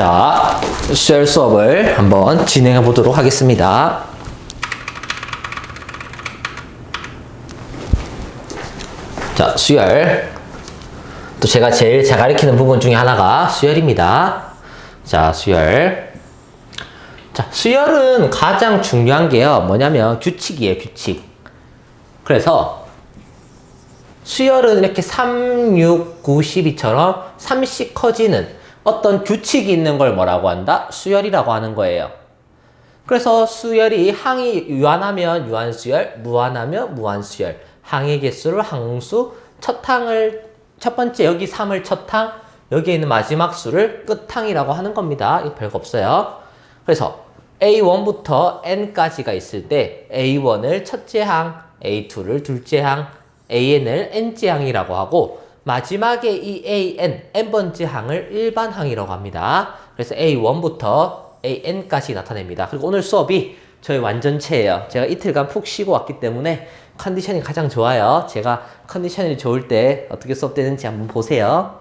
자, 수열 수업을 한번 진행해 보도록 하겠습니다. 자, 수열. 또 제가 제일 잘 가르치는 부분 중에 하나가 수열입니다. 자, 수열. 자, 수열은 가장 중요한 게요. 뭐냐면 규칙이에요, 규칙. 그래서 수열은 이렇게 3, 6, 9, 12처럼 3씩 커지는 어떤 규칙이 있는 걸 뭐라고 한다? 수열이라고 하는 거예요. 그래서 수열이 항이 유한하면 유한수열, 무한하면 무한수열. 항의 개수를 항수, 첫 번째 여기 3을 첫 항, 여기에 있는 마지막 수를 끝항이라고 하는 겁니다. 이거 별거 없어요. 그래서 A1부터 N까지가 있을 때 A1을 첫째 항, A2를 둘째 항, AN을 N째 항이라고 하고 마지막에 이 AN, N번째 항을 일반 항이라고 합니다. 그래서 A1부터 AN까지 나타냅니다. 그리고 오늘 수업이 저희 완전체예요. 제가 이틀간 푹 쉬고 왔기 때문에 컨디션이 가장 좋아요. 제가 컨디션이 좋을 때 어떻게 수업되는지 한번 보세요.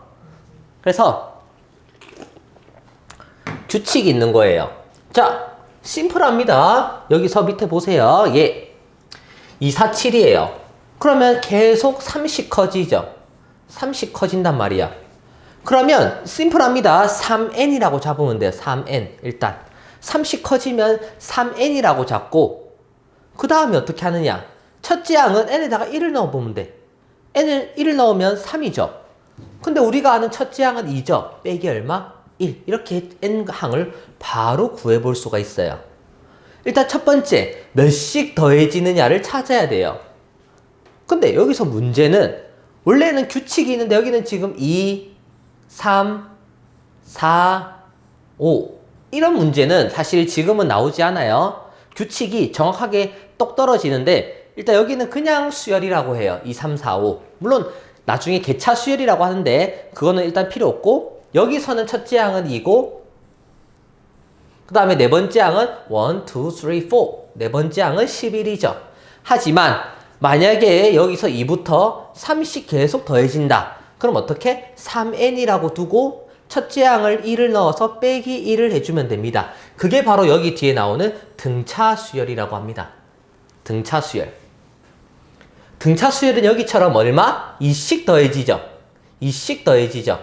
그래서 규칙이 있는 거예요. 자, 심플합니다. 여기서 밑에 보세요. 예. 2, 4, 7이에요. 그러면 계속 3씩 커지죠. 3씩 커진단 말이야. 그러면 심플합니다. 3n이라고 잡으면 돼요. 3n. 일단 3씩 커지면 3n이라고 잡고 그 다음에 어떻게 하느냐. 첫째 항은 n에다가 1을 넣어보면 돼. n을 1을 넣으면 3이죠. 근데 우리가 아는 첫째 항은 2죠. 빼기 얼마? 1. 이렇게 n항을 바로 구해볼 수가 있어요. 일단 첫 번째, 몇씩 더해지느냐를 찾아야 돼요. 근데 여기서 문제는 원래는 규칙이 있는데 여기는 지금 2, 3, 4, 5 이런 문제는 사실 지금은 나오지 않아요. 규칙이 정확하게 똑 떨어지는데 일단 여기는 그냥 수열이라고 해요. 2, 3, 4, 5 물론 나중에 개차 수열이라고 하는데 그거는 일단 필요 없고 여기서는 첫째 항은 2고 그 다음에 네 번째 항은 1, 2, 3, 4 네 번째 항은 11이죠. 하지만 만약에 여기서 2부터 3씩 계속 더해진다. 그럼 어떻게? 3n이라고 두고 첫째 항을 1을 넣어서 빼기 1을 해주면 됩니다. 그게 바로 여기 뒤에 나오는 등차 수열이라고 합니다. 등차 수열. 등차 수열은 여기처럼 얼마? 2씩 더해지죠. 2씩 더해지죠.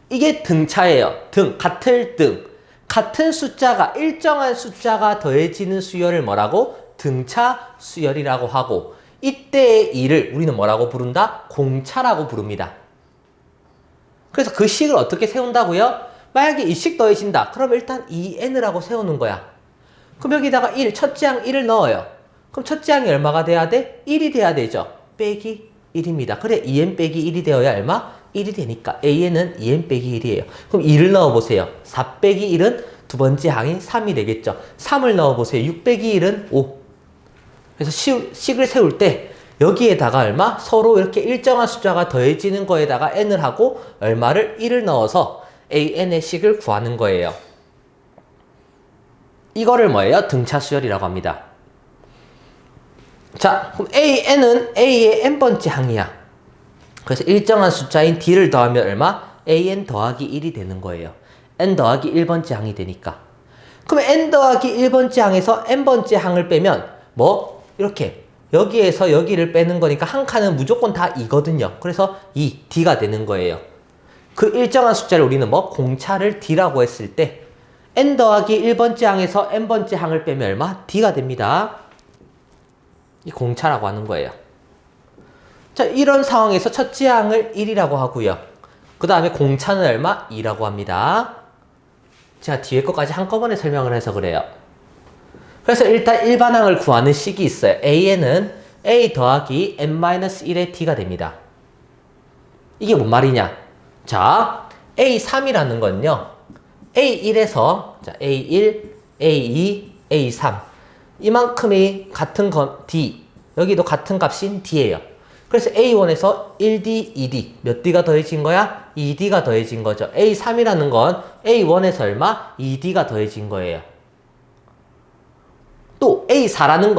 이게 등차예요. 같은 등. 같은 숫자가 일정한 숫자가 더해지는 수열을 뭐라고? 등차 수열이라고 하고 이때의 2를 우리는 뭐라고 부른다? 공차라고 부릅니다. 그래서 그 식을 어떻게 세운다고요? 만약에 2씩 더해진다. 그럼 일단 2n이라고 세우는 거야. 그럼 여기다가 1, 첫째 항 1을 넣어요. 그럼 첫째 항이 얼마가 돼야 돼? 1이 돼야 되죠. 빼기 1입니다. 그래 2n 빼기 1이 되어야 얼마? 1이 되니까 AN은 2n 빼기 1이에요. 그럼 2를 넣어보세요. 4 빼기 1은 두 번째 항이 3이 되겠죠. 3을 넣어보세요. 6 빼기 1은 5. 그래서 식을 세울 때 여기에다가 얼마? 서로 이렇게 일정한 숫자가 더해지는 거에다가 n을 하고 얼마를? 1을 넣어서 an의 식을 구하는 거예요. 이거를 뭐예요? 등차 수열이라고 합니다. 자, 그럼 an은 a의 n번째 항이야. 그래서 일정한 숫자인 d를 더하면 얼마? an 더하기 1이 되는 거예요. n 더하기 1번째 항이 되니까. 그럼 n 더하기 1번째 항에서 n번째 항을 빼면 뭐? 이렇게 여기에서 여기를 빼는 거니까 한 칸은 무조건 다 2거든요. 그래서 D가 되는 거예요. 그 일정한 숫자를 우리는 뭐? 공차를 D라고 했을 때 n 더하기 1번째 항에서 n번째 항을 빼면 얼마? D가 됩니다. 이 공차라고 하는 거예요. 자, 이런 상황에서 첫째 항을 1이라고 하고요. 그 다음에 공차는 얼마? 2라고 합니다. 제가 뒤에 것까지 한꺼번에 설명을 해서 그래요. 그래서 일단 일반항을 구하는 식이 있어요. AN은 A 더하기 N-1의 T가 됩니다. 이게 뭔 말이냐? 자, A3이라는 건요. A1에서 자, A1, A2, A3 이만큼이 같은 건 D 여기도 같은 값인 D예요. 그래서 A1에서 1D, 2D 몇 D가 더해진 거야? 2D가 더해진 거죠. A3이라는 건 A1에서 얼마? 2D가 더해진 거예요. 또 A4라는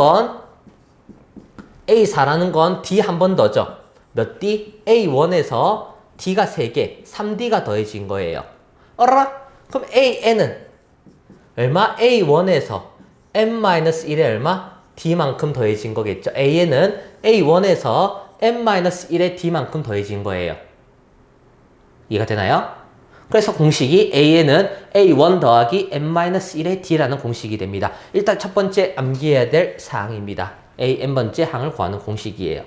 건 D 한 번 더죠. 몇 D? A1에서 D가 3개, 3D가 더해진 거예요. 어라? 그럼 AN은 얼마? A1에서 n-1에 얼마? D만큼 더해진 거겠죠. AN은 A1에서 n-1에 D만큼 더해진 거예요. 이해가 되나요? 그래서 공식이 AN은 A1 더하기 n-1의 D라는 공식이 됩니다. 일단 첫 번째 암기해야 될 사항입니다. n번째 항을 구하는 공식이에요.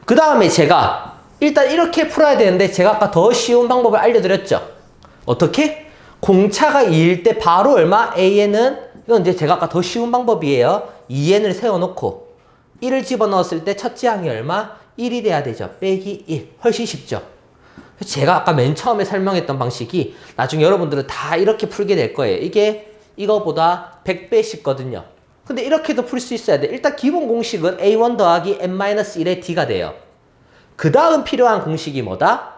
그 다음에 제가 일단 이렇게 풀어야 되는데 제가 아까 더 쉬운 방법을 알려드렸죠. 어떻게? 공차가 2일 때 바로 얼마? AN은 이건 이제 제가 아까 더 쉬운 방법이에요. 2n을 세워놓고 1을 집어넣었을 때 첫째 항이 얼마? 1이 돼야 되죠. 빼기 1. 훨씬 쉽죠. 제가 아까 맨 처음에 설명했던 방식이 나중에 여러분들은 다 이렇게 풀게 될 거예요. 이게 이거보다 100배 쉽거든요. 근데 이렇게도 풀 수 있어야 돼. 일단 기본 공식은 A1 더하기 n-1의 D가 돼요. 그 다음 필요한 공식이 뭐다?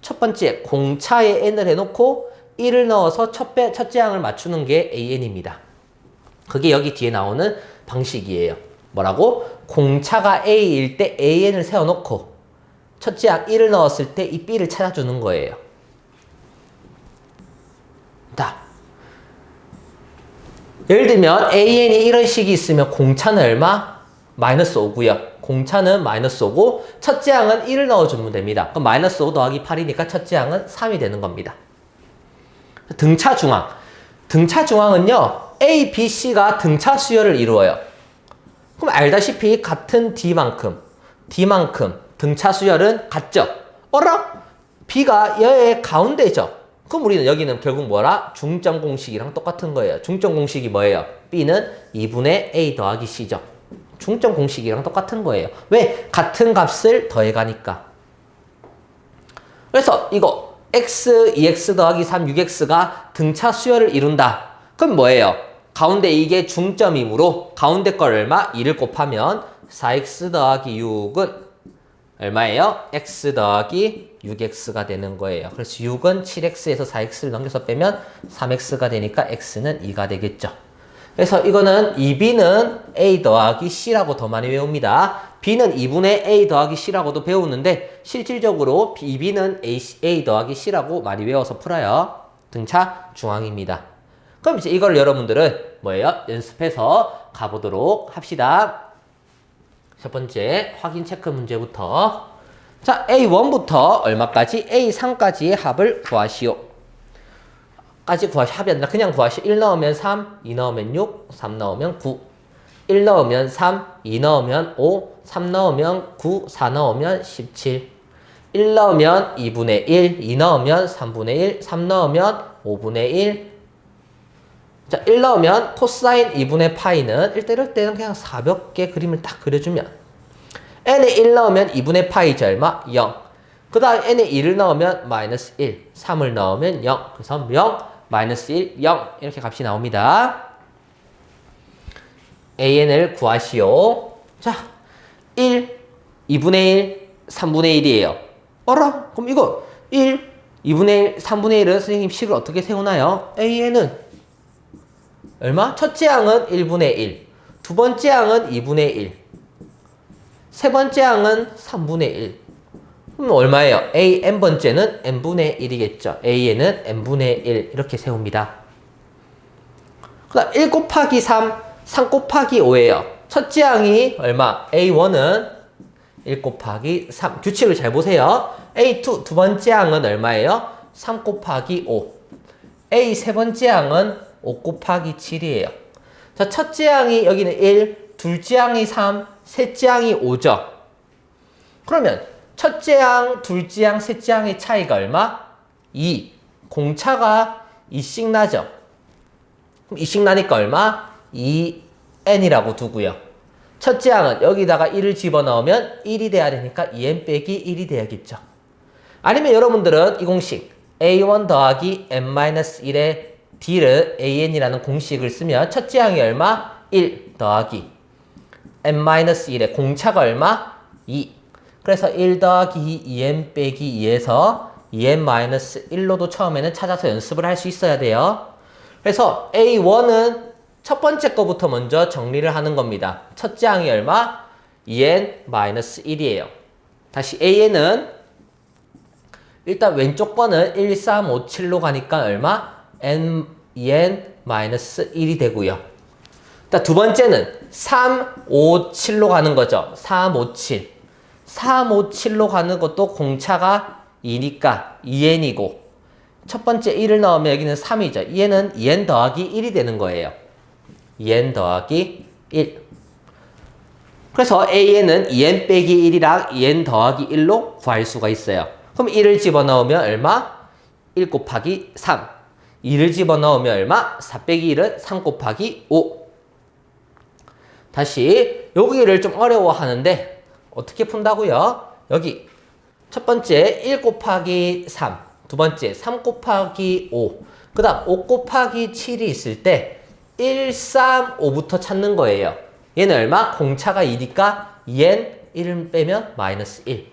첫 번째, 공차에 n을 해놓고 1을 넣어서 첫째 항을 맞추는 게 AN입니다. 그게 여기 뒤에 나오는 방식이에요. 뭐라고? 공차가 A일 때 AN을 세워놓고 첫째 항 1을 넣었을 때 이 B를 찾아주는 거예요. 자, 예를 들면 AN이 이런 식이 있으면 공차는 얼마? 마이너스 5고요. 공차는 마이너스 5고 첫째 항은 1을 넣어주면 됩니다. 그럼 마이너스 5 더하기 8이니까 첫째 항은 3이 되는 겁니다. 등차 중항. 등차 중항은요. A, B, C가 등차 수열을 이루어요. 그럼 알다시피 같은 D만큼 등차 수열은 같죠? 어라? B가 여의 가운데죠? 그럼 우리는 여기는 결국 뭐라? 중점 공식이랑 똑같은 거예요. 중점 공식이 뭐예요? B는 2분의 A 더하기 C죠. 중점 공식이랑 똑같은 거예요. 왜? 같은 값을 더해가니까. 그래서 이거 x, 2x 더하기 3, 6x가 등차 수열을 이룬다. 그럼 뭐예요? 가운데 이게 중점이므로 가운데 걸 얼마? 2를 곱하면 4x 더하기 6은 얼마예요? x 더하기 6x가 되는 거예요. 그래서 6은 7x에서 4x를 넘겨서 빼면 3x가 되니까 x는 2가 되겠죠. 그래서 이거는 2b는 a 더하기 c라고 더 많이 외웁니다. b는 2분의 a 더하기 c라고도 배우는데 실질적으로 2b는 a 더하기 c라고 많이 외워서 풀어요. 등차 중앙입니다. 그럼 이제 이걸 여러분들은 뭐예요? 연습해서 가보도록 합시다. 첫 번째 확인 체크 문제부터. 자, A1부터 얼마까지? A3까지의 합을 구하시오. 합이 아니라 그냥 구하시오. 1 넣으면 3, 2 넣으면 6, 3 넣으면 9. 1 넣으면 3, 2 넣으면 5, 3 넣으면 9, 4 넣으면 17. 1 넣으면 2분의 1, 2 넣으면 3분의 1, 3 넣으면 5분의 1. 자, 1 넣으면 코사인 2분의 파이는 이럴 때는 그냥 가볍게 그림을 딱 그려주면 n에 1 넣으면 2분의 파이죠. 얼마? 0. 그 다음 n에 2를 넣으면 마이너스 1, 3을 넣으면 0. 그래서 0, 마이너스 1, 0 이렇게 값이 나옵니다. AN을 구하시오. 자, 1, 2분의 1, 3분의 1이에요. 어라? 그럼 이거 1, 2분의 1, 3분의 1은 선생님 식을 어떻게 세우나요? AN은 얼마? 첫째 항은 1분의 1, 두 번째 항은 2분의 1, 세 번째 항은 3분의 1. 그럼 얼마예요? A n번째는 n분의 1이겠죠. AN은 n분의 1 이렇게 세웁니다. 그 다음 1 곱하기 3, 3 곱하기 5예요. 첫째 항이 얼마? A1은 1 곱하기 3. 규칙을 잘 보세요. A2 두 번째 항은 얼마예요? 3 곱하기 5. A 세 번째 항은 5 곱하기 7이에요. 자, 첫째 항이 여기는 1, 둘째 항이 3, 셋째 항이 5죠. 그러면 첫째 항, 둘째 항, 셋째 항의 차이가 얼마? 2. 공차가 2씩 나죠. 그럼 2씩 나니까 얼마? 2n이라고 두고요. 첫째 항은 여기다가 1을 집어넣으면 1이 돼야 되니까 2n 빼기 1이 돼야겠죠. 아니면 여러분들은 이 공식 a1 더하기 n-1의 d를 an이라는 공식을 쓰면 첫째 항이 얼마? 1 더하기 n-1의 공차가 얼마? 2. 그래서 1 더하기 2n 빼기 2에서 2n-1로도 처음에는 찾아서 연습을 할 수 있어야 돼요. 그래서 A1은 첫 번째 거부터 먼저 정리를 하는 겁니다. 첫째 항이 얼마? 2n-1이에요. 다시 AN은 일단 왼쪽 번은 1, 3, 5, 7로 가니까 얼마? n, 2n-1이 되고요. 일단 두 번째는 3, 5, 7로 가는 거죠. 3, 5, 7. 3, 5, 7로 가는 것도 공차가 2니까 2n이고 첫 번째 1을 넣으면 여기는 3이죠. 얘는 2n 더하기 1이 되는 거예요. 2n 더하기 1. 그래서 a는 2n 빼기 1이랑 2n 더하기 1로 구할 수가 있어요. 그럼 1을 집어넣으면 얼마? 1 곱하기 3. 2를 집어넣으면 얼마? 4 빼기 1은 3 곱하기 5. 다시 여기를 좀 어려워하는데 어떻게 푼다고요? 여기 첫 번째 1 곱하기 3, 두 번째 3 곱하기 5, 그 다음 5 곱하기 7이 있을 때 1, 3, 5부터 찾는 거예요. 얘는 얼마? 공차가 2니까 2n 1을 빼면 마이너스 1.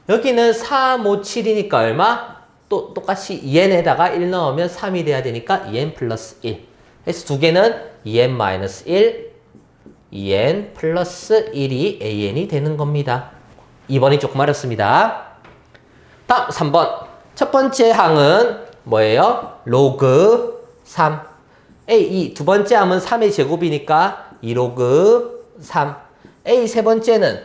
여기는 3, 5, 7이니까 얼마? 또 똑같이 2n에다가 1 넣으면 3이 돼야 되니까 2n 플러스 1. 그래서 두 개는 2n 마이너스 1, 2n 플러스 1이 an이 되는 겁니다. 2번이 조금 어렵습니다. 다음 3번. 첫 번째 항은 뭐예요? 로그 3. A2. 두 번째 항은 3의 제곱이니까 2로그 3. A 세 번째는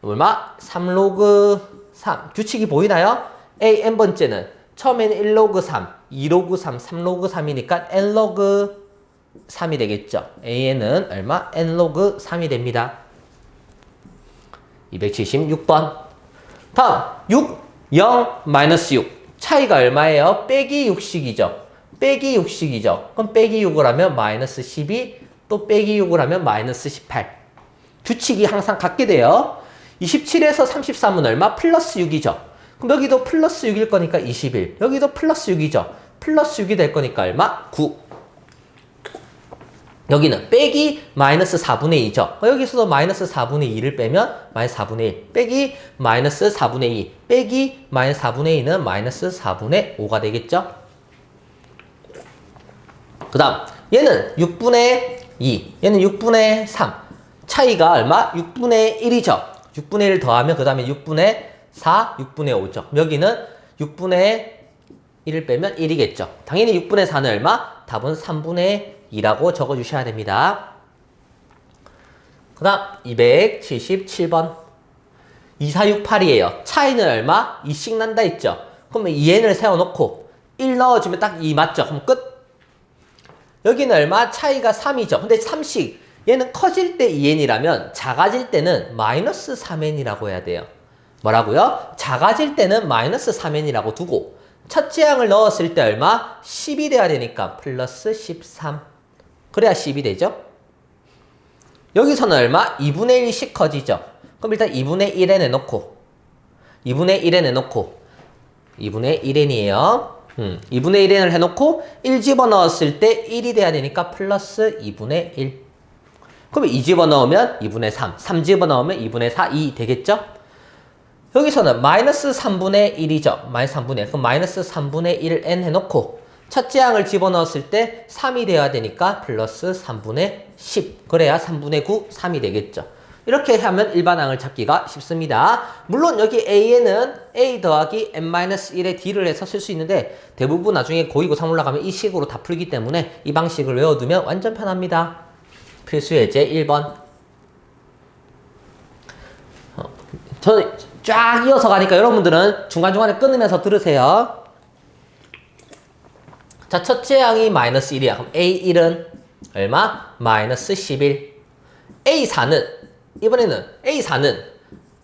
얼마? 3로그 3. 규칙이 보이나요? A n번째는 처음에는 1로그 3, 2로그 3, 3로그 3이니까 n로그 3이 되겠죠. AN은 얼마? n로그 3이 됩니다. 276번. 다음 6, 0, 마이너스 6. 차이가 얼마예요? 빼기 6씩이죠. 빼기 6씩이죠. 그럼 빼기 6을 하면 마이너스 12, 또 빼기 6을 하면 마이너스 18. 규칙이 항상 같게 돼요. 27에서 33은 얼마? 플러스 6이죠. 그럼 여기도 플러스 6일 거니까 21. 여기도 플러스 6이죠. 플러스 6이 될 거니까 얼마? 9. 여기는 빼기 마이너스 4분의 2죠. 여기서도 마이너스 4분의 2를 빼면 마이너스 4분의 1. 빼기 마이너스 4분의 2. 빼기 마이너스 4분의 2는 마이너스 4분의 5가 되겠죠. 그 다음 얘는 6분의 2. 얘는 6분의 3. 차이가 얼마? 6분의 1이죠. 6분의 1을 더하면 그 다음에 6분의 4, 6분의 5죠. 여기는 6분의 1을 빼면 1이겠죠. 당연히 6분의 4는 얼마? 답은 3분의 2라고 적어주셔야 됩니다. 그 다음 277번 2468이에요. 차이는 얼마? 2씩 난다 했죠. 그러면 2n을 세워놓고 1 넣어주면 딱 2 맞죠? 그럼 끝. 여기는 얼마? 차이가 3이죠. 근데 3씩 얘는 커질 때 2n이라면 작아질 때는 마이너스 3n이라고 해야 돼요. 뭐라고요? 작아질 때는 마이너스 3n이라고 두고 첫째 항을 넣었을 때 얼마? 10이 돼야 되니까 플러스 13. 그래야 10이 되죠. 여기서는 얼마? 2분의 1씩 커지죠. 그럼 일단 2분의 1에 내놓고 2분의 1에 내놓고 2분의 1n이에요. 2분의 1n을 해놓고 1 집어넣었을 때 1이 돼야 되니까 플러스 2분의 1. 그럼 2 집어넣으면 2분의 3. 3 집어넣으면 2분의 4, 2 되겠죠? 여기서는 마이너스 3분의 1이죠. 마이너스 3분의 1. 그럼 마이너스 3분의 1 n 해놓고 첫째 항을 집어넣었을 때 3이 돼야 되니까 플러스 3분의 10. 그래야 3분의 9, 3이 되겠죠. 이렇게 하면 일반항을 찾기가 쉽습니다. 물론 여기 a는 a 더하기 n-1의 d를 해서 쓸 수 있는데 대부분 나중에 고2고3 올라가면 이 식으로 다 풀기 때문에 이 방식을 외워두면 완전 편합니다. 필수 예제 1번. 저는 쫙 이어서 가니까 여러분들은 중간중간에 끊으면서 들으세요. 자, 첫째 항이 마이너스 1이야. 그럼 A1은 얼마? 마이너스 11. A4는, 이번에는 A4는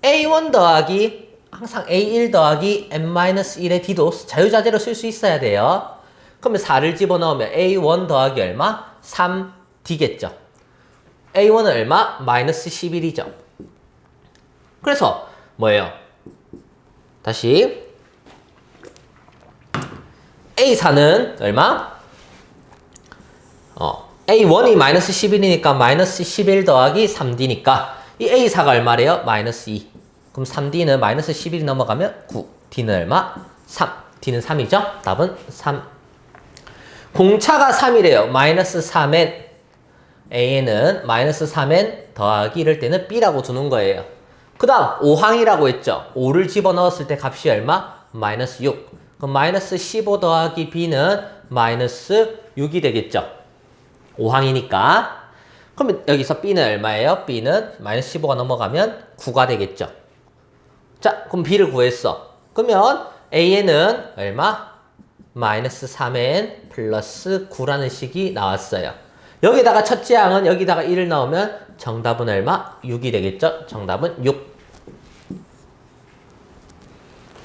A1 더하기, 항상 A1 더하기 n-1의 D도 자유자재로 쓸 수 있어야 돼요. 그러면 4를 집어넣으면 A1 더하기 얼마? 3D겠죠. A1은 얼마? 마이너스 11이죠. 그래서 뭐예요? 다시 A4는 얼마? A1이 마이너스 11이니까 마이너스 11 더하기 3D니까 이 A4가 얼마래요? 마이너스 2. 그럼 3D는 마이너스 11이 넘어가면 9. D는 얼마? 3. D는 3이죠? 답은 3. 공차가 3이래요. 마이너스 3n. A는 마이너스 3n 더하기 이럴 때는 B라고 두는 거예요. 그 다음 5항이라고 했죠. 5를 집어넣었을 때 값이 얼마? 마이너스 6. 그럼 마이너스 15 더하기 b는 마이너스 6이 되겠죠. 5항이니까. 그러면 여기서 b는 얼마예요? b는 마이너스 15가 넘어가면 9가 되겠죠. 자, 그럼 b를 구했어. 그러면 a는 얼마? 마이너스 3n 플러스 9라는 식이 나왔어요. 여기다가 첫째 항은 여기다가 1을 넣으면 정답은 얼마? 6이 되겠죠? 정답은 6.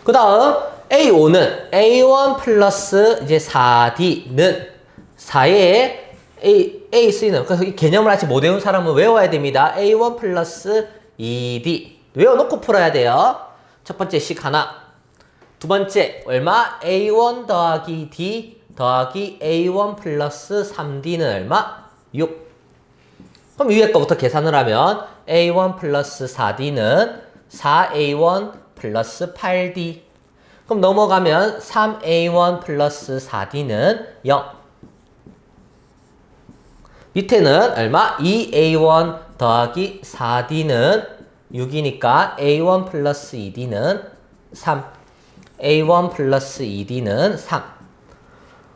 그 다음 A5는 A1 플러스 이제 4D는 4에 A 쓰이는, 그래서 이 개념을 아직 못 외운 사람은 외워야 됩니다. A1 플러스 2D. 외워놓고 풀어야 돼요. 첫 번째 식 하나. 두 번째, 얼마? A1 더하기 D 더하기 A1 플러스 3D는 얼마? 6. 그럼 위에 거부터 계산을 하면 A1 플러스 4D는 4A1 플러스 8D. 그럼 넘어가면 3A1 플러스 4D는 0. 밑에는 얼마? 2A1 더하기 4D는 6이니까 A1 플러스 2D는 3. A1 플러스 2D는 3.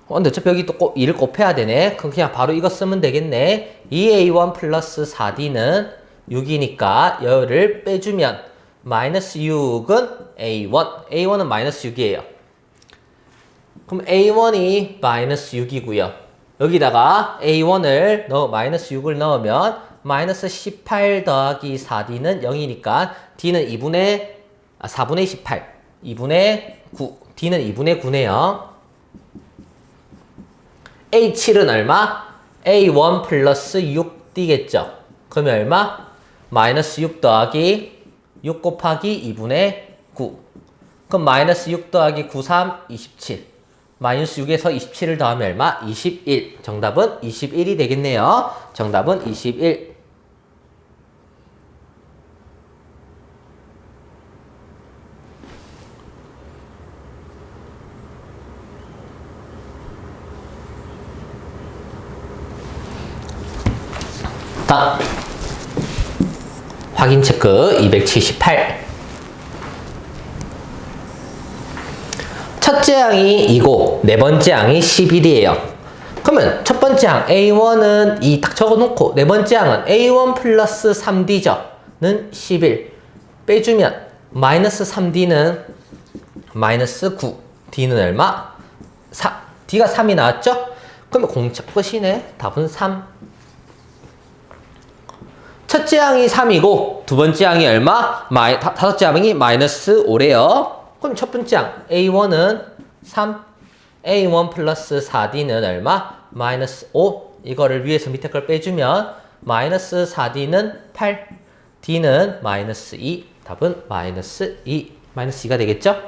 근데 어차피 여기 또 2를 곱해야 되네. 그럼 그냥 바로 이거 쓰면 되겠네. 2A1 플러스 4D는 6이니까 열을 빼주면 마이너스 6은 A1. A1은 마이너스 6이에요. 그럼 A1이 마이너스 6이고요. 여기다가 A1을 마이너스 6을 넣으면 마이너스 18 더하기 4D는 0이니까 D는 4분의 18. 2분의 9. D는 2분의 9네요. A7은 얼마? A1 플러스 6D겠죠. 그러면 얼마? 마이너스 6 더하기 6 곱하기 2분의 9. 그럼 마이너스 6 더하기 9, 3, 27. 마이너스 6에서 27을 더하면 얼마? 21. 정답은 21이 되겠네요. 정답은 21. 다음 확인 체크 278. 첫째 항이 2고 네 번째 항이 11이에요. 그러면 첫 번째 항 A1은 2 딱 적어놓고 네 번째 항은 A1 플러스 3D죠. 는 11. 빼주면 마이너스 3D는 마이너스 9. D는 얼마? 4. D가 3이 나왔죠? 그러면 공차 끝이네. 답은 3. 첫째 항이 3이고 두 번째 항이 얼마? 다섯째 항이 마이너스 5래요. 그럼 첫 번째 항 A1은 3, A1 플러스 4D는 얼마? 마이너스 5. 이거를 위에서 밑에 걸 빼주면 마이너스 4D는 8, D는 마이너스 2. 답은 마이너스 2. 마이너스 2가 되겠죠?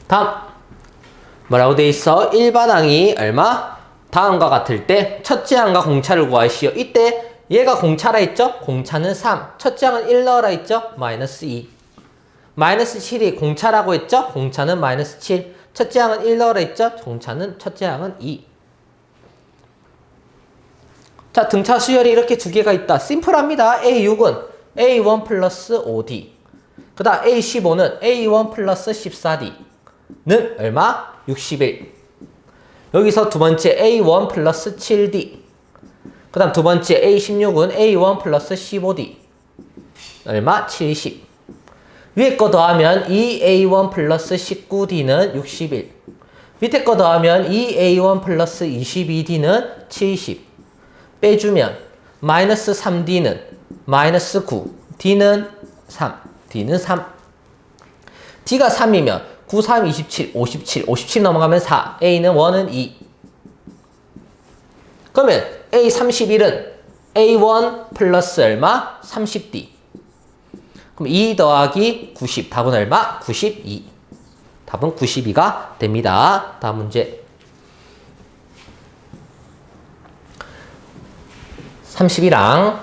다음 뭐라고 돼 있어? 일반 항이 얼마? 다음과 같을 때 첫째 항과 공차를 구하시오. 이때 얘가 공차라 했죠? 공차는 3. 첫째 항은 1 넣어라 했죠? 마이너스 2. 마이너스 7이 공차라고 했죠? 공차는 마이너스 7. 첫째 항은 1 넣으라 했죠? 첫째 항은 2. 자, 등차 수열이 이렇게 두 개가 있다. 심플합니다. A6은 A1 플러스 5D. 그 다음 A15는 A1 플러스 14D는 얼마? 61. 여기서 두 번째 A1 플러스 7D. 그 다음 두 번째 A16은 A1 플러스 15D. 얼마? 70. 위에 거 더하면 2A1 플러스 19D는 61. 밑에 거 더하면 2A1 플러스 22D는 70. 빼주면 마이너스 3D는 마이너스 9. D는 3. D는 3. D가 3이면 9, 3, 27, 57. 57 넘어가면 4. A는 1은 2. 그러면 A31은 A1 플러스 얼마? 30D. 그럼 2 더하기 90. 답은 얼마? 92. 답은 92가 됩니다. 다음 문제. 31항.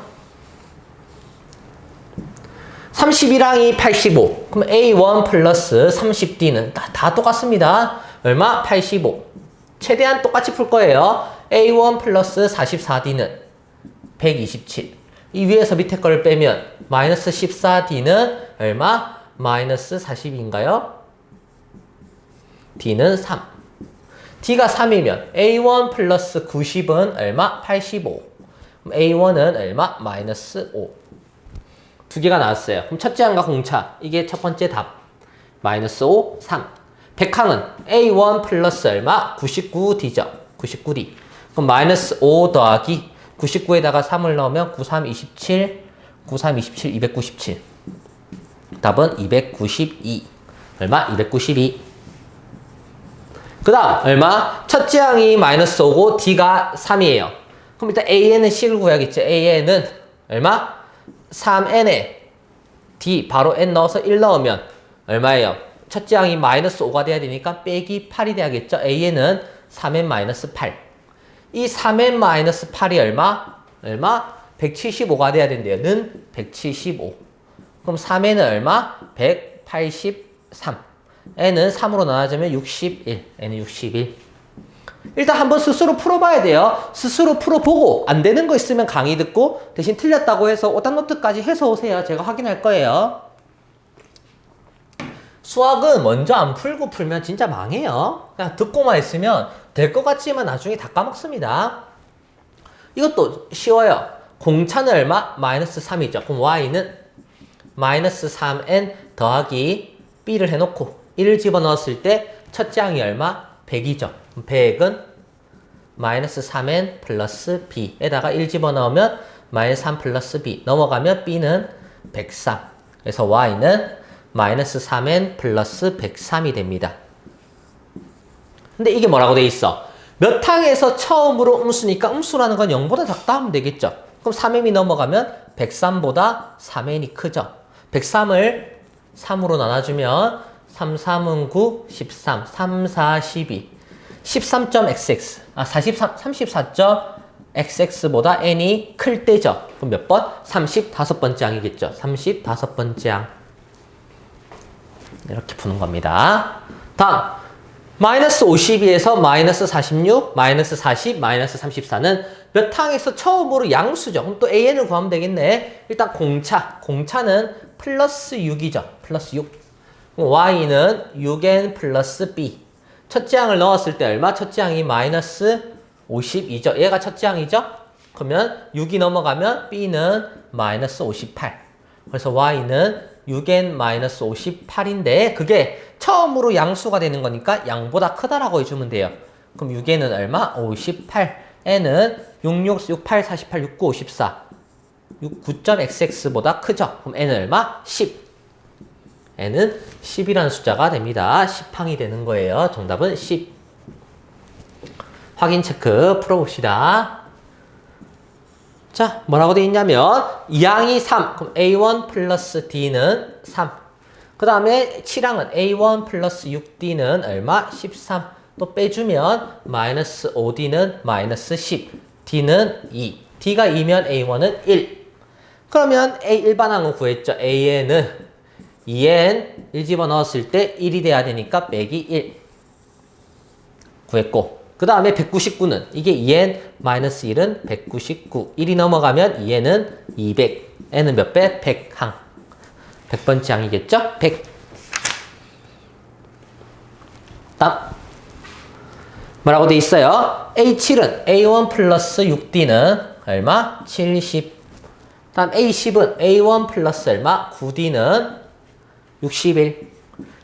31항이 85. 그럼 A1 플러스 30D는 다 똑같습니다. 얼마? 85. 최대한 똑같이 풀 거예요. A1 플러스 44D는 127. 이 위에서 밑에 거를 빼면 마이너스 14D는 얼마? 마이너스 40인가요? D는 3. D가 3이면 A1 플러스 90은 얼마? 85. 그럼 A1은 얼마? 마이너스 5. 두 개가 나왔어요. 그럼 첫째 항과 공차. 이게 첫 번째 답. 마이너스 5, 3. 백항은 A1 플러스 얼마? 99D죠. 99D. 그럼 마이너스 5 더하기 99에다가 3을 넣으면 93, 27, 93, 27, 297. 답은 292. 얼마? 292. 그 다음 얼마? 첫째 항이 마이너스 5고 D가 3이에요. 그럼 일단 AN은 C를 구해야겠죠. AN은 얼마? 3N에 D 바로 N 넣어서 1 넣으면 얼마예요? 첫째 항이 마이너스 5가 돼야 되니까 빼기 8이 돼야겠죠. AN은 3N 마이너스 8. 이 3N 마이너스 8이 얼마? 175가 돼야 된대요. 는 175. 그럼 3N은 얼마? 183. N은 3으로 나눠주면 61. N은 61. 일단 한번 스스로 풀어봐야 돼요. 스스로 풀어보고 안 되는 거 있으면 강의 듣고 대신 틀렸다고 해서 오답노트까지 해서 오세요. 제가 확인할 거예요. 수학은 먼저 안 풀고 풀면 진짜 망해요. 그냥 듣고만 있으면 될 것 같지만 나중에 다 까먹습니다. 이것도 쉬워요. 공차는 얼마? 마이너스 3이죠. 그럼 y는 마이너스 3n 더하기 b를 해놓고 1을 집어넣었을 때 첫째 항이 얼마? 100이죠. 100은 마이너스 3n 플러스 b에다가 1 집어넣으면 마이너스 3 플러스 b 넘어가면 b는 103. 그래서 y는 마이너스 3n 플러스 103이 됩니다. 근데 이게 뭐라고 돼 있어? 몇 항에서 처음으로 음수니까 음수라는 건 0보다 작다 하면 되겠죠. 그럼 3n이 넘어가면 103보다 3n이 크죠. 103을 3으로 나눠주면 3, 3은 9, 13, 3, 4, 12 13.xx 34.xx보다 n이 클 때죠. 그럼 몇 번? 35번째 항이겠죠. 35번째 항. 이렇게 푸는 겁니다. 다음 마이너스 52에서 마이너스 46, 마이너스 40, 마이너스 34는 몇 항에서 처음으로 양수죠. 그럼 또 AN을 구하면 되겠네. 일단 공차는 플러스 6이죠. 플러스 6. Y는 6N 플러스 B. 첫째 항을 넣었을 때 얼마? 첫째 항이 마이너스 52죠. 얘가 첫째 항이죠. 그러면 6이 넘어가면 B는 마이너스 58. 그래서 Y는 6N 마이너스 58인데 그게 처음으로 양수가 되는 거니까 양보다 크다라고 해주면 돼요. 그럼 6N은 얼마? 58. N은 66, 68, 48, 69, 54. 9.xx보다 크죠. 그럼 N은 얼마? 10. N은 10이라는 숫자가 됩니다. 10항이 되는 거예요. 정답은 10. 확인 체크 풀어봅시다. 자, 뭐라고 되어 있냐면 2항이 3. 그럼 A1 플러스 D는 3. 그 다음에 7항은 A1 플러스 6D는 얼마? 13. 또 빼주면 마이너스 5D는 마이너스 10. D는 2. D가 2면 A1은 1. 그러면 A 일반항은 구했죠. AN은 2n 1 집어넣었을 때 1이 돼야 되니까 빼기 1 구했고 그 다음에 199는 이게 2n 마이너스 1은 199 1이 넘어가면 2n은 200 n은 몇 배? 100항 100번째 항이겠죠? 100 다음 뭐라고 돼 있어요? A7은 A1 플러스 6D는 얼마? 70 다음 A10은 A1 플러스 얼마? 9D는 61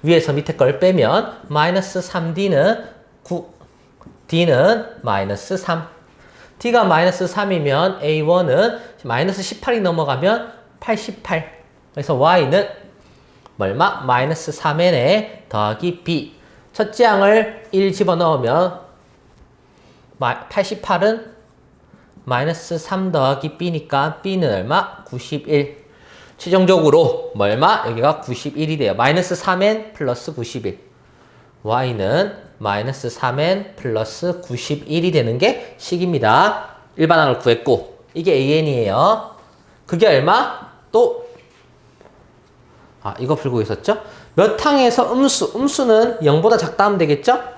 위에서 밑에 걸 빼면 마이너스 3D는 9 D는 마이너스 3 D가 마이너스 3이면 A1은 마이너스 18이 넘어가면 88 그래서 Y는 얼마? 마이너스 3N에 더하기 B 첫째 항을 1 집어넣으면 88은 마이너스 3 더하기 B니까 B는 얼마? 91 최종적으로 얼마? 여기가 91이 돼요. 마이너스 3n 플러스 91. y는 마이너스 3n 플러스 91이 되는 게 식입니다. 일반항을 구했고 이게 an이에요. 그게 얼마? 또 이거 풀고 있었죠? 몇 항에서 음수는 0보다 작다 하면 되겠죠?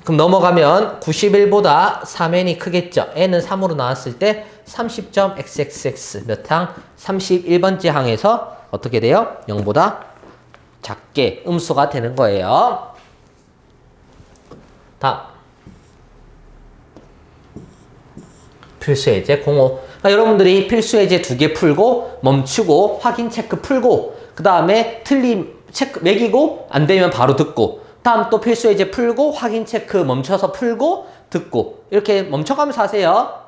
그럼 넘어가면 91보다 3n이 크겠죠? n은 3으로 나왔을 때 30.xxx 몇 항? 31번째 항에서 어떻게 돼요? 0보다 작게 음수가 되는 거예요. 다음. 필수예제 05. 그러니까 여러분들이 필수예제 2개 풀고 멈추고 확인 체크 풀고 그 다음에 틀림 체크 매기고 안 되면 바로 듣고 다음 또 필수예제 풀고 확인 체크 멈춰서 풀고 듣고 이렇게 멈춰가면서 하세요.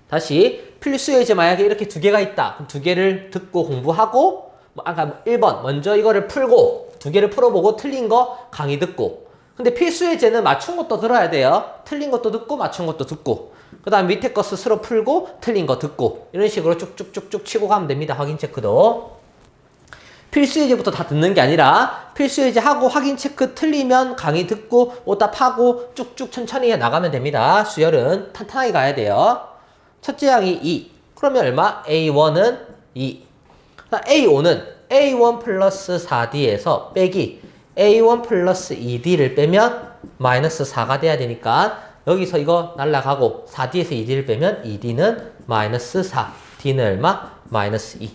다시 필수예제 만약에 이렇게 2개가 있다. 그럼 2개를 듣고 공부하고 아까 1번 먼저 이거를 풀고 2개를 풀어보고 틀린 거 강의 듣고 근데 필수예제는 맞춘 것도 들어야 돼요. 틀린 것도 듣고 맞춘 것도 듣고 그 다음 밑에 거 스스로 풀고 틀린 거 듣고 이런 식으로 쭉쭉쭉쭉 치고 가면 됩니다. 확인 체크도. 필수예제부터 다 듣는 게 아니라 필수예제 하고 확인 체크 틀리면 강의 듣고 오답하고 쭉쭉 천천히 나가면 됩니다. 수열은 탄탄하게 가야 돼요. 첫째 항이 2. 그러면 얼마? A1은 2. A5는 A1 플러스 4D에서 빼기 A1 플러스 2D를 빼면 마이너스 4가 돼야 되니까 여기서 이거 날라가고 4D에서 2D를 빼면 2D는 마이너스 4. D는 얼마? 마이너스 2.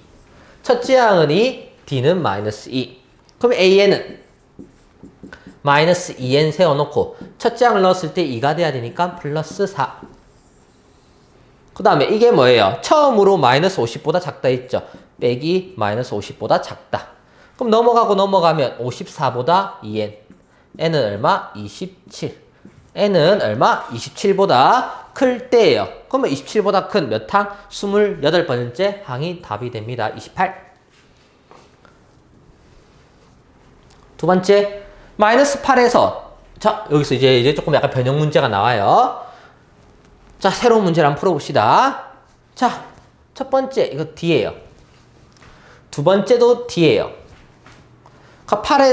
첫째 항은 2, D는 마이너스 2. 그럼 AN은 마이너스 2N 세워놓고 첫째 항을 넣었을 때 2가 돼야 되니까 플러스 4. 그 다음에 이게 뭐예요? 처음으로 마이너스 50보다 작다 했죠? 빼기 마이너스 50보다 작다. 그럼 넘어가면 54보다 2N. N은 얼마? 27. N은 얼마? 27보다 클 때예요. 그러면 27보다 큰 몇 항? 28번째 항이 답이 됩니다. 28. 두 번째, 마이너스 8에서 자, 여기서 이제 조금 약간 변형 문제가 나와요. 자, 새로운 문제를 한번 풀어봅시다. 자, 첫 번째 이거 D예요. 두 번째도 D예요.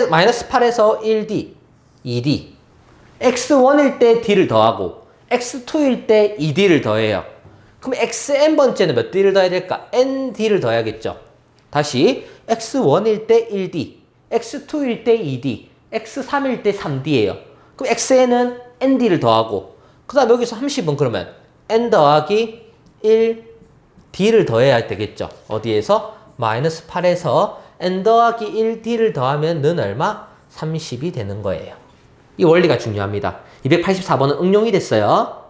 마이너스 8에서 1D, 2D. x1일 때 D를 더하고 x2일 때 2D를 더해요. 그럼 xn번째는 몇 D를 더해야 될까? nD를 더해야겠죠. 다시 x1일 때 1D, x2일 때 2D, x3일 때 3D예요. 그럼 xn은 nD를 더하고 그 다음 여기서 30은 그러면 n 더하기 1D를 더해야 되겠죠. 어디에서? 마이너스 8에서 n 더하기 1D를 더하면 는 얼마? 30이 되는 거예요. 이 원리가 중요합니다. 284번은 응용이 됐어요.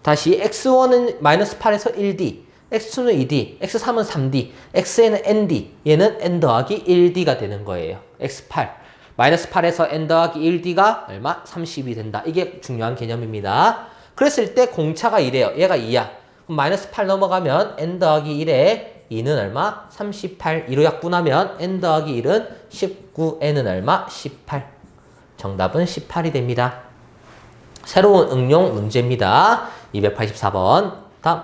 다시 x1은 마이너스 8에서 1D, x2는 2D, x3은 3D, xn은 ND, 얘는 n 더하기 1D가 되는 거예요. x8, 마이너스 8에서 n 더하기 1D가 얼마? 30이 된다. 이게 중요한 개념입니다. 그랬을 때 공차가 이래요. 얘가 2야. 그럼 마이너스 8 넘어가면 n 더하기 1에 2는 얼마? 38. 2로 약분하면 n 더하기 1은 19, n은 얼마? 18. 정답은 18이 됩니다. 새로운 응용 문제입니다. 284번. 다음.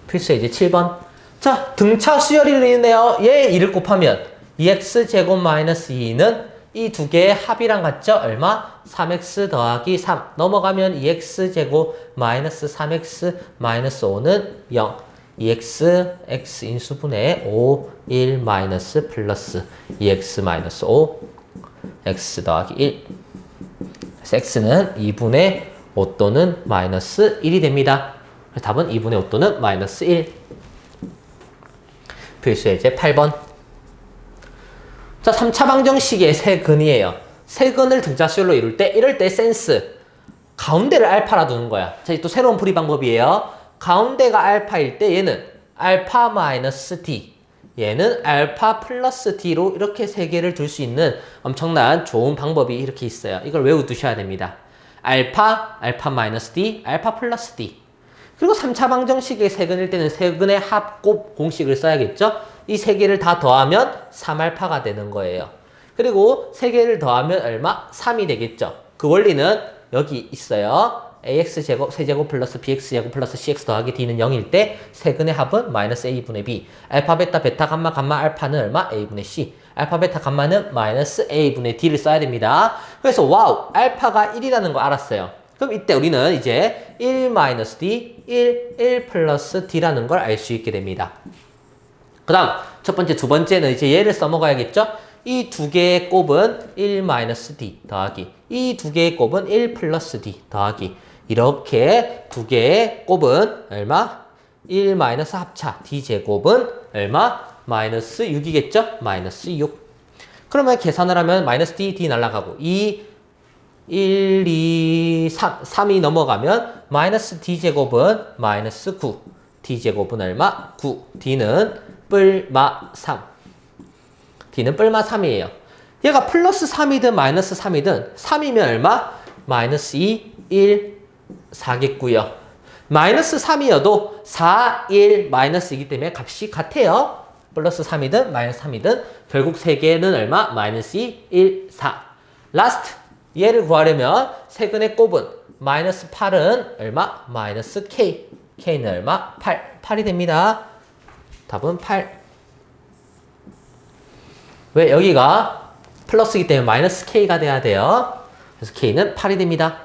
필수예제 7번. 자, 등차 수열이를 있네요. 얘 2를 곱하면 2x제곱 마이너스 2는 이 두 개의 합이랑 같죠? 얼마? 3x 더하기 3. 넘어가면 2x제곱 마이너스 3x 마이너스 5는 0. 2x, x 인수분해 5, 1 마이너스 플러스 2x 마이너스 5, x 더하기 1. 그래서 x는 2분의 5 또는 마이너스 1이 됩니다. 그래서 답은 2분의 5 또는 마이너스 1. 필수예제 8번. 자, 3차 방정식의 세근이에요. 세근을 등차수열로 이럴 때 센스. 가운데를 알파라 두는 거야. 자, 또 새로운 풀이 방법이에요. 가운데가 알파일 때 얘는 알파 마이너스 D, 얘는 알파 플러스 D로 이렇게 세 개를 둘 수 있는 엄청난 좋은 방법이 이렇게 있어요. 이걸 외워두셔야 됩니다. 알파, 알파 마이너스 D, 알파 플러스 D. 그리고 3차 방정식의 세근일 때는 세근의 합곱 공식을 써야겠죠? 이 세 개를 다 더하면 3알파가 되는 거예요. 그리고 세 개를 더하면 얼마? 3이 되겠죠? 그 원리는 여기 있어요. ax제곱 세제곱 플러스 bx제곱 플러스 cx 더하기 d는 0일 때 세근의 합은 마이너스 a분의 b. 알파 베타 베타 감마 감마 알파는 얼마? a분의 c. 알파 베타 감마는 마이너스 a분의 d를 써야 됩니다. 그래서 와우, 알파가 1이라는 거 알았어요. 그럼 이때 우리는 이제 1 마이너스 d, 1 플러스 d라는 걸 알 수 있게 됩니다. 그 다음 첫 번째, 두 번째는 이제 얘를 써먹어야겠죠? 이 두 개의 곱은 1 마이너스 d 더하기 이 두 개의 곱은 1 플러스 d 더하기 이렇게 두 개의 곱은 얼마? 1 마이너스 합차 d제곱은 얼마? 마이너스 6이겠죠? 마이너스 6. 그러면 계산을 하면 마이너스 D 날아가고 2, 1, 2, 3이 넘어가면 마이너스 D제곱은 마이너스 9. D제곱은 얼마? 9. D는 뿔마 3. D는 뿔마 3이에요. 얘가 플러스 3이든 마이너스 3이든 3이면 얼마? 마이너스 2, 1, 4겠고요. 마이너스 3이어도 4, 1, 마이너스이기 때문에 값이 같아요. 플러스 3이든 마이너스 3이든 결국 3개는 얼마? 마이너스 2, 1, 4. 라스트 얘를 구하려면 세근의 곱은 마이너스 8은 얼마? 마이너스 K. K는 얼마? 8. 8이 됩니다. 답은 8. 왜? 여기가 플러스이기 때문에 마이너스 K가 돼야 돼요. 그래서 K는 8이 됩니다.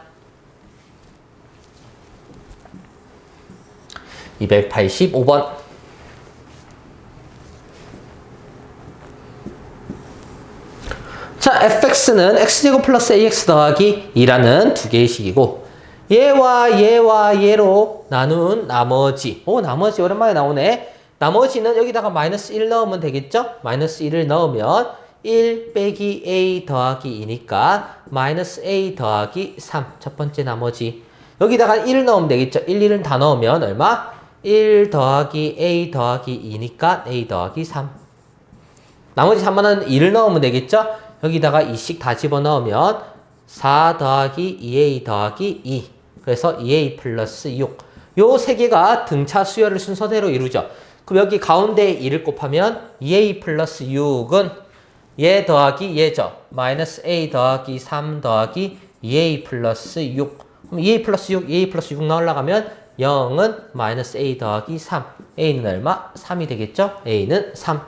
285번. 자, fx는 x제곱 플러스 ax 더하기 2라는 두 개의 식이고 얘와 얘로 나눈 나머지. 나머지 오랜만에 나오네. 나머지는 여기다가 마이너스 1 넣으면 되겠죠? 마이너스 1을 넣으면 1 빼기 a 더하기 2니까 마이너스 a 더하기 3. 첫 번째 나머지. 여기다가 1을 넣으면 되겠죠? 1, 1은 다 넣으면 얼마? 1 더하기 a 더하기 2니까 a 더하기 3. 나머지 3번은 2를 넣으면 되겠죠? 여기다가 2씩 다 집어넣으면 4 더하기 2a 더하기 2. 그래서 2a 플러스 6. 요 세 개가 등차 수열을 순서대로 이루죠. 그럼 여기 가운데 2를 곱하면 2a 플러스 6은 얘 더하기 얘죠. 마이너스 a 더하기 3 더하기 2a 플러스 6. 그럼 2a 플러스 6, 2a 플러스 6 나올라가면 0은 마이너스 a 더하기 3. a는 얼마? 3이 되겠죠? a는 3.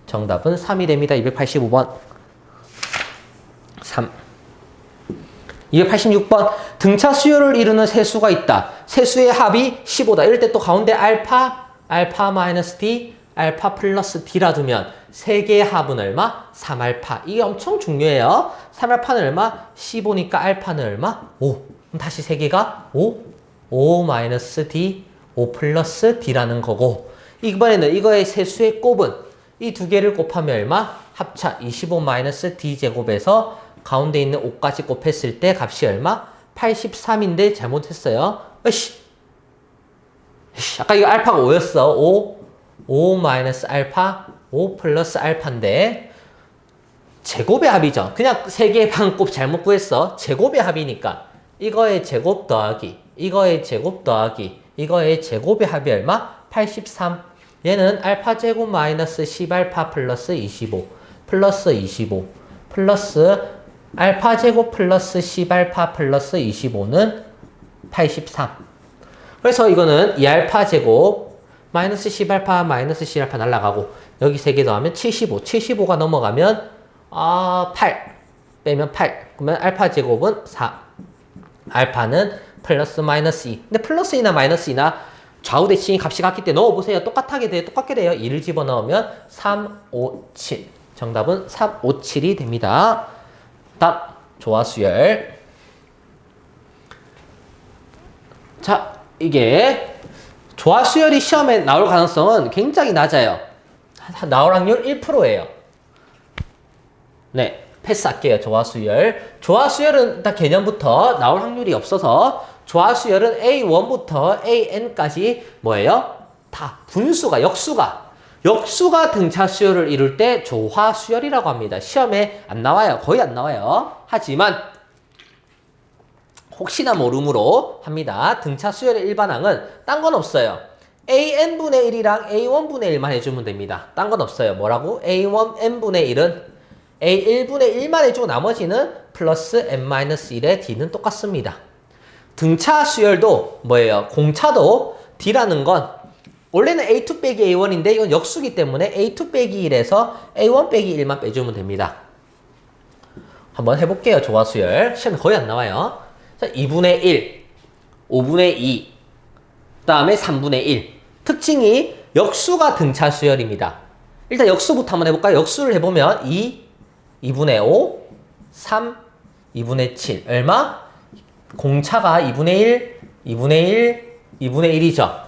정답은 3이 됩니다. 285번. 3. 286번. 등차 수열을 이루는 세수가 있다. 세수의 합이 15다. 이럴 때 또 가운데 알파 마이너스 d, 알파 플러스 d라 두면 세 개의 합은 얼마? 3알파. 이게 엄청 중요해요. 3알파는 얼마? 15니까 알파는 얼마? 5. 그럼 다시 세 개가 5 마이너스 d, 5 플러스 d라는 거고 이번에는 이거의 세수의 곱은 이 두 개를 곱하면 얼마? 합차 25 마이너스 d제곱에서 가운데 있는 5까지 곱했을 때 값이 얼마? 83인데 잘못했어요. 아까 이거 알파가 5였어. 5 마이너스 알파, 5 플러스 알파인데 제곱의 합이죠. 그냥 세 개의 반곱 잘못 구했어. 제곱의 합이니까 이거의 제곱 더하기 이거의 제곱 더하기 이거의 제곱의 합이 얼마? 83. 얘는 알파 제곱 마이너스 10알파 플러스 25 플러스 25 플러스 알파 제곱 플러스 10알파 플러스 25는 83. 그래서 이거는 2알파 제곱 마이너스 10알파 마이너스 10알파 날라가고 여기 3개 더하면 75. 75가 넘어가면 8 빼면 8. 그러면 알파 제곱은 4. 알파는 플러스 마이너스 2. 근데 플러스 2나 마이너스 2나 좌우 대칭이 값이 같기 때문에 넣어보세요. 똑같게 돼요. 2를 집어넣으면 3, 5, 7. 정답은 3, 5, 7이 됩니다. 답, 조화수열. 자, 이게 조화수열이 시험에 나올 가능성은 굉장히 낮아요. 나올 확률 1%예요. 네, 패스할게요. 조화수열. 조화수열은 다 개념부터 나올 확률이 없어서 조화수열은 A1부터 AN까지 뭐예요? 다 분수가, 역수가 등차 수열을 이룰 때 조화수열이라고 합니다. 시험에 안 나와요. 거의 안 나와요. 하지만 혹시나 모름으로 합니다. 등차 수열의 일반항은 딴 건 없어요. AN분의 1이랑 A1분의 1만 해주면 됩니다. 딴 건 없어요. 뭐라고? A1N분의 1은 A1분의 1만 해주고 나머지는 플러스 N-1의 D는 똑같습니다. 등차 수열도 뭐예요? 공차도 D라는 건 원래는 A2 빼기 A1인데 이건 역수기 때문에 A2 빼기 1에서 A1 빼기 1만 빼주면 됩니다. 한번 해볼게요. 조화수열. 시험에 거의 안 나와요. 자, 2분의 1, 5분의 2, 그 다음에 3분의 1. 특징이 역수가 등차 수열입니다. 일단 역수부터 한번 해볼까요? 역수를 해보면 2분의 5, 3, 2분의 7. 얼마? 공차가 2분의 1, 2분의 1, 2분의 1이죠.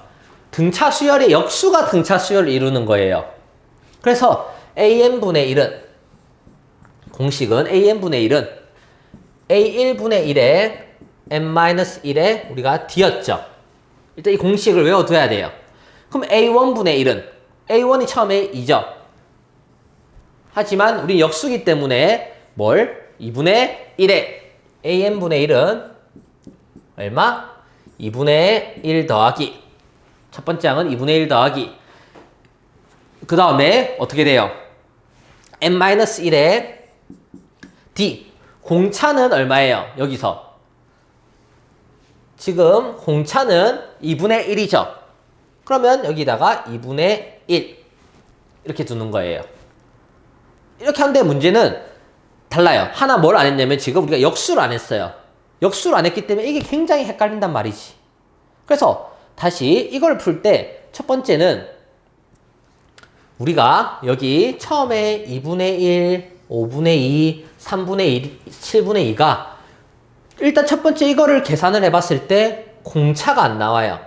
등차 수열의 역수가 등차 수열을 이루는 거예요. 그래서 AN분의 1은 공식은 AN분의 1은 A1분의 1에 N-1에 우리가 D였죠. 일단 이 공식을 외워둬야 돼요. 그럼 A1분의 1은 A1이 처음에 2죠. 하지만 우리 역수기 때문에 뭘? 2분의 1에 AN분의 1은 얼마? 2분의 1 더하기 첫 번째 항은 2분의 1 더하기 그 다음에 어떻게 돼요? N-1에 D 공차는 얼마예요? 여기서 지금 공차는 2분의 1이죠. 그러면 여기다가 2분의 1 이렇게 두는 거예요. 이렇게 하는데 문제는 달라요. 하나 뭘 안 했냐면 지금 우리가 역수를 안 했어요. 역수를 안 했기 때문에 이게 굉장히 헷갈린단 말이지. 그래서 다시 이걸 풀 때 첫 번째는 우리가 여기 처음에 2분의 1, 5분의 2, 3분의 1, 7분의 2가 일단 첫 번째 이거를 계산을 해봤을 때 공차가 안 나와요.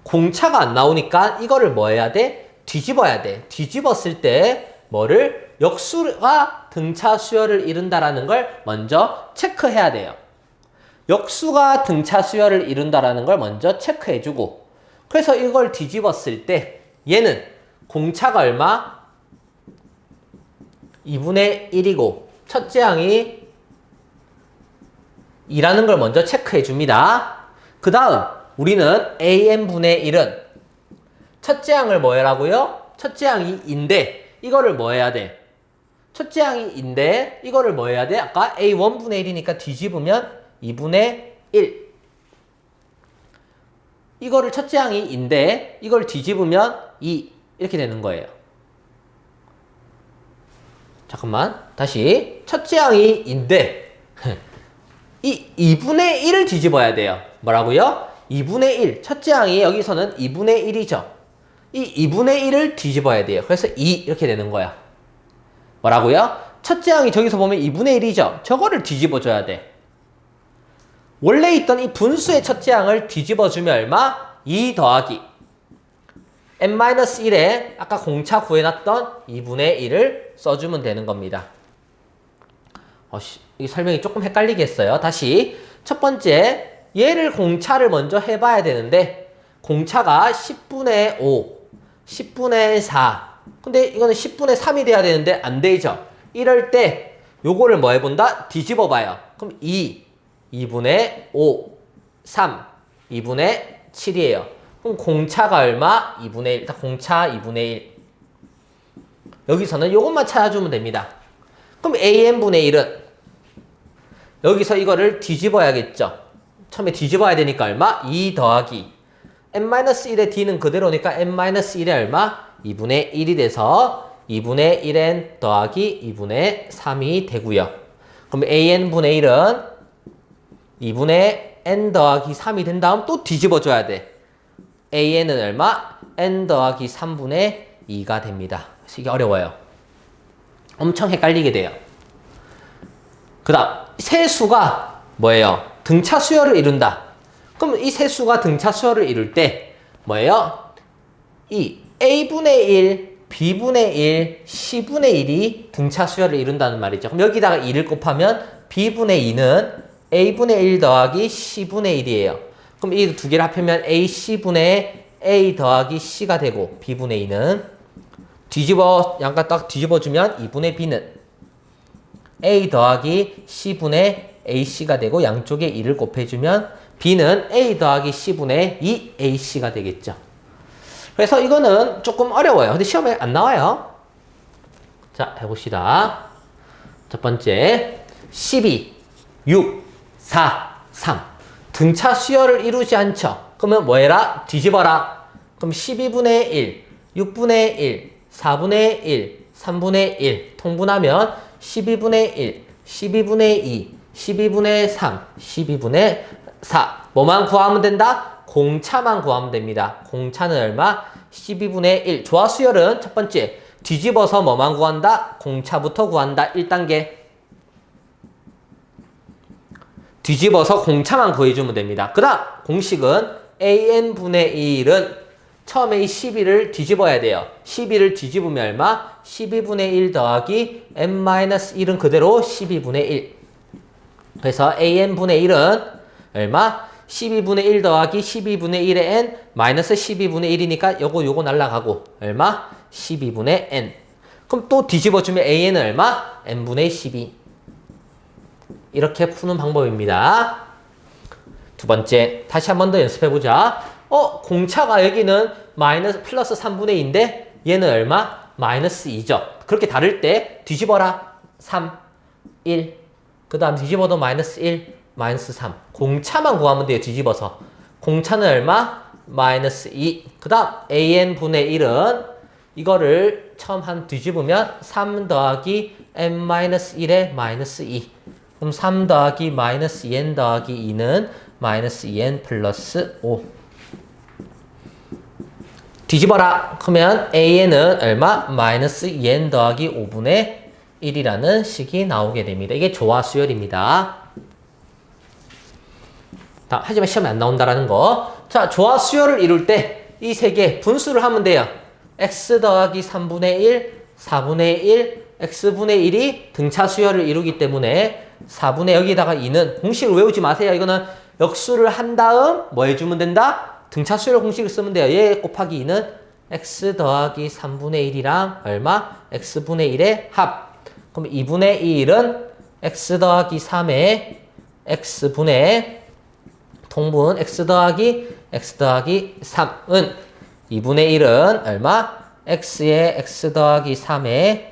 공차가 안 나오니까 이거를 뭐 해야 돼? 뒤집어야 돼. 뒤집었을 때 뭐를? 역수가 등차 수열을 이룬다라는 걸 먼저 체크해야 돼요. 역수가 등차 수열을 이룬다라는 걸 먼저 체크해주고 그래서 이걸 뒤집었을 때 얘는 공차가 얼마? 2분의 1이고 첫째 항이 2라는 걸 먼저 체크해줍니다. 그 다음 우리는 AN분의 1은 첫째 항을 뭐 해라고요? 첫째 항이 2인데 이거를 뭐 해야 돼? 첫째 항이 2인데 이거를 뭐 해야 돼? 아까 A1분의 1이니까 뒤집으면 2분의 1 이거를 첫째 항이 2인데 이걸 뒤집으면 2 이렇게 되는 거예요. 잠깐만 다시 첫째 항이 2인데 이 2분의 1을 뒤집어야 돼요. 뭐라고요? 2분의 1 첫째 항이 여기서는 2분의 1이죠. 이 2분의 1을 뒤집어야 돼요. 그래서 2 이렇게 되는 거야. 뭐라고요? 첫째 항이 저기서 보면 2분의 1이죠. 저거를 뒤집어줘야 돼. 원래 있던 이 분수의 첫째 항을 뒤집어주면 얼마? 2 더하기 N-1에 아까 공차 구해놨던 2분의 1을 써주면 되는 겁니다. 이 설명이 조금 헷갈리게 했어요. 다시 첫 번째 얘를 공차를 먼저 해봐야 되는데 공차가 10분의 5, 10분의 4 근데 이거는 10분의 3이 돼야 되는데 안 되죠. 이럴 때 요거를 뭐 해본다? 뒤집어 봐요. 그럼 2분의 5, 3, 2분의 7이에요. 그럼 공차가 얼마? 2분의 1. 공차 2분의 1. 여기서는 요것만 찾아주면 됩니다. 그럼 AN분의 1은 여기서 이거를 뒤집어야겠죠. 처음에 뒤집어야 되니까 얼마? 2 더하기 N-1의 D는 그대로니까 N-1의 얼마? 2분의 1이 돼서 2분의 1N 더하기 2분의 3이 되고요. 그럼 AN분의 1은 2분의 N 더하기 3이 된 다음 또 뒤집어줘야 돼. AN은 얼마? N 더하기 3분의 2가 됩니다. 그래서 이게 어려워요. 엄청 헷갈리게 돼요. 그 다음 세수가 뭐예요? 등차 수열을 이룬다. 그럼 이 세수가 등차 수열을 이룰 때 뭐예요? 이 A분의 1, B분의 1, C분의 1이 등차 수열을 이룬다는 말이죠. 그럼 여기다가 2를 곱하면 B분의 2는 A분의 1 더하기 C분의 1이에요. 그럼 이 두 개를 합하면 AC분의 A 더하기 C가 되고 B분의 2는 양가 딱 뒤집어주면 2분의 B는 A 더하기 C분의 AC가 되고 양쪽에 2를 곱해주면 B는 A 더하기 C분의 2AC가 되겠죠. 그래서 이거는 조금 어려워요. 근데 시험에 안 나와요. 자, 해봅시다. 첫 번째 12, 6, 4, 3 등차 수열을 이루지 않죠. 그러면 뭐 해라? 뒤집어라. 그럼 12분의 1, 6분의 1, 4분의 1, 3분의 1 통분하면 12분의 1, 12분의 2, 12분의 3, 12분의 4 뭐만 구하면 된다? 공차만 구하면 됩니다. 공차는 얼마? 12분의 1 조화수열은 첫 번째 뒤집어서 뭐만 구한다? 공차부터 구한다. 1단계 뒤집어서 공차만 구해주면 됩니다. 그 다음 공식은 AN분의 1은 처음에 이 12를 뒤집어야 돼요. 12를 뒤집으면 얼마? 12분의 1 더하기 n-1은 그대로 12분의 1. 그래서 an분의 1은 얼마? 12분의 1 더하기 12분의 1의 n 마이너스 12분의 1이니까 요거 날라가고 얼마? 12분의 n. 그럼 또 뒤집어주면 an은 얼마? n분의 12. 이렇게 푸는 방법입니다. 두 번째, 다시 한 번 더 연습해보자. 공차가 여기는 마이너스 플러스 3분의 2인데 얘는 얼마? 마이너스 2죠. 그렇게 다를 때 뒤집어라. 3, 1. 그 다음 뒤집어도 마이너스 1, 마이너스 3. 공차만 구하면 돼요. 뒤집어서. 공차는 얼마? 마이너스 2. 그 다음 an분의 1은 이거를 처음 한 뒤집으면 3 더하기 n-1의 마이너스 2. 그럼 3 더하기 마이너스 2n 더하기 2는 마이너스 2n 플러스 5. 뒤집어라. 그러면 an은 얼마? 마이너스 2n 더하기 5분의 1이라는 식이 나오게 됩니다. 이게 조화수열입니다. 하지만 시험에 안 나온다라는 거. 자, 조화수열을 이룰 때 이 세 개 분수를 하면 돼요. x 더하기 3분의 1, 4분의 1, x분의 1이 등차수열을 이루기 때문에 4분의 여기다가 2는 공식을 외우지 마세요. 이거는 역수를 한 다음 뭐 해주면 된다? 등차수열 공식을 쓰면 돼요. 얘 곱하기 2는 x 더하기 3분의 1이랑 얼마? x분의 1의 합. 그럼 2분의 1은 x 더하기 3의 x분의 통분 x 더하기 3은 2분의 1은 얼마? x의 x 더하기 3의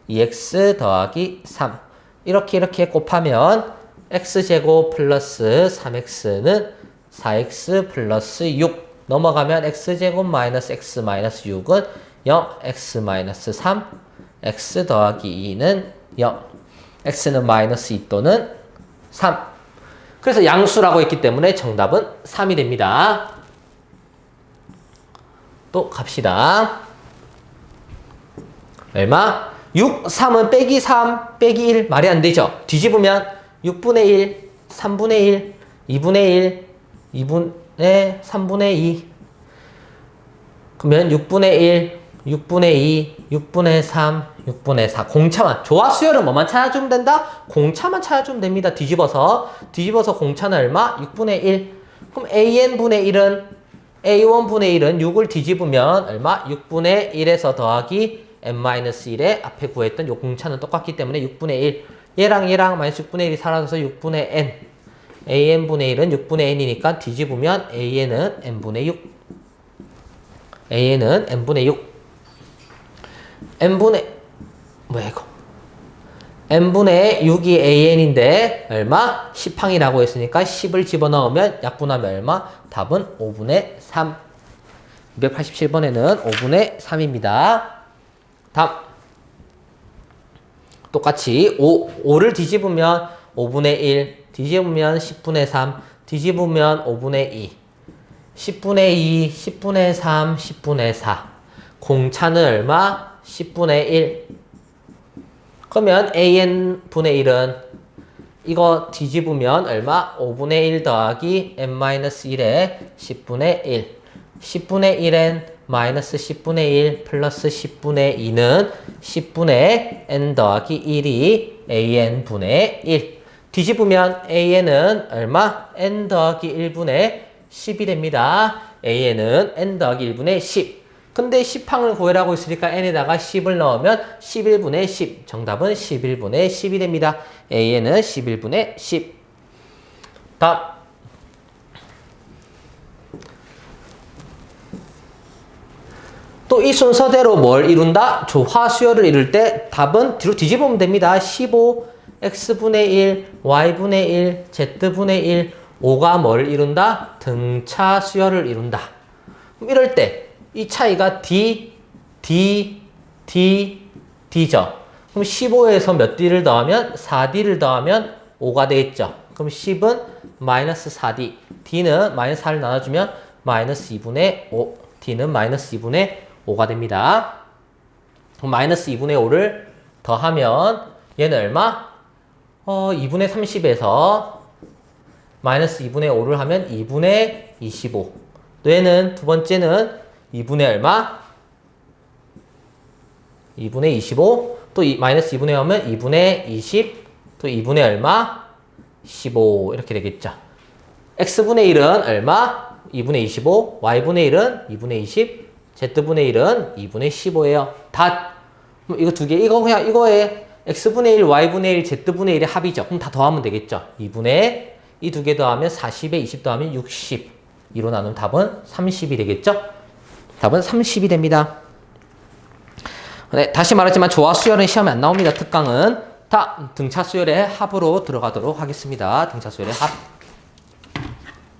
2x 더하기 3. 이렇게 곱하면 x제곱 플러스 3x는 4x 플러스 6. 넘어가면 x제곱 마이너스 x 마이너스 6은 0, x 마이너스 3, x 더하기 2는 0. x는 마이너스 2 또는 3. 그래서 양수라고 했기 때문에 정답은 3이 됩니다. 또 갑시다. 얼마? 6, 3은 빼기 3, 빼기 1 말이 안 되죠. 뒤집으면 6분의 1, 3분의 1, 2분의 1, 2분의 3분의 2. 그러면 6분의 1, 6분의 2, 6분의 3, 6분의 4. 공차만. 조화수열은 뭐만 찾아주면 된다? 공차만 찾아주면 됩니다. 뒤집어서 공차는 얼마? 6분의 1. 그럼 an분의 1은 a1분의 1은 6을 뒤집으면 얼마? 6분의 1에서 더하기 n-1의 앞에 구했던 요 공차는 똑같기 때문에 6분의 1. 얘랑 마이너스 6분의 1이 사라져서 6분의 n. an분의 1은 6분의 n이니까 뒤집으면 an은 n분의 6. an은 n분의 6. n분의 6이 an인데 얼마? 10항이라고 했으니까 10을 집어넣으면 약분하면 얼마? 답은 5분의 3. 287번에는 5분의 3입니다. 다음. 똑같이 5를 뒤집으면 5분의 1, 뒤집으면 10분의 3, 뒤집으면 5분의 2. 10분의 2, 10분의 3, 10분의 4. 공차는 얼마? 10분의 1. 그러면 an분의 1은 이거 뒤집으면 얼마? 5분의 1 더하기 n-1의 10분의 1. 10분의 1n 마이너스 10분의 1 플러스 10분의 2는 10분의 n 더하기 1이 an분의 1. 뒤집으면 an은 얼마? n 더하기 1분의 10이 됩니다. an은 n 더하기 1분의 10. 근데 10항을 구해라고 있으니까 n에다가 10을 넣으면 11분의 10. 정답은 11분의 10이 됩니다. an은 11분의 10. 다음. 또 이 순서대로 뭘 이룬다? 조화수열을 이룰 때 답은 뒤로 뒤집으면 됩니다. 15, x분의 1, y분의 1, z분의 1, 5가 뭘 이룬다? 등차수열을 이룬다. 그럼 이럴 때 이 차이가 d, d, d, d죠. 그럼 15에서 몇 d를 더하면 4d를 더하면 5가 되겠죠. 그럼 10은 마이너스 4d, d는 마이너스 4를 나눠주면 마이너스 2분의 5, d는 마이너스 2분의 5가 됩니다. 그럼 마이너스 2분의 5를 더하면 얘는 얼마? 2분의 30에서 마이너스 2분의 5를 하면 2분의 25. 얘는 두 번째는 2분의 얼마? 2분의 25, 또 마이너스 2분의 5 하면 2분의 20, 또 2분의 얼마? 15 이렇게 되겠죠. x분의 1은 얼마? 2분의 25, y분의 1은 2분의 20, z분의 1은 2분의 15예요. 다 이거 두 개, 이거 그냥 이거에 x분의 1, y분의 1, z분의 1의 합이죠. 그럼 다 더하면 되겠죠. 2분의 이 두 개 더하면 40에 20 더하면 60. 2로 나누면 답은 30이 되겠죠. 답은 30이 됩니다. 네, 다시 말하지만 조화 수열은 시험에 안 나옵니다. 특강은 다 등차 수열의 합으로 들어가도록 하겠습니다. 등차 수열의 합.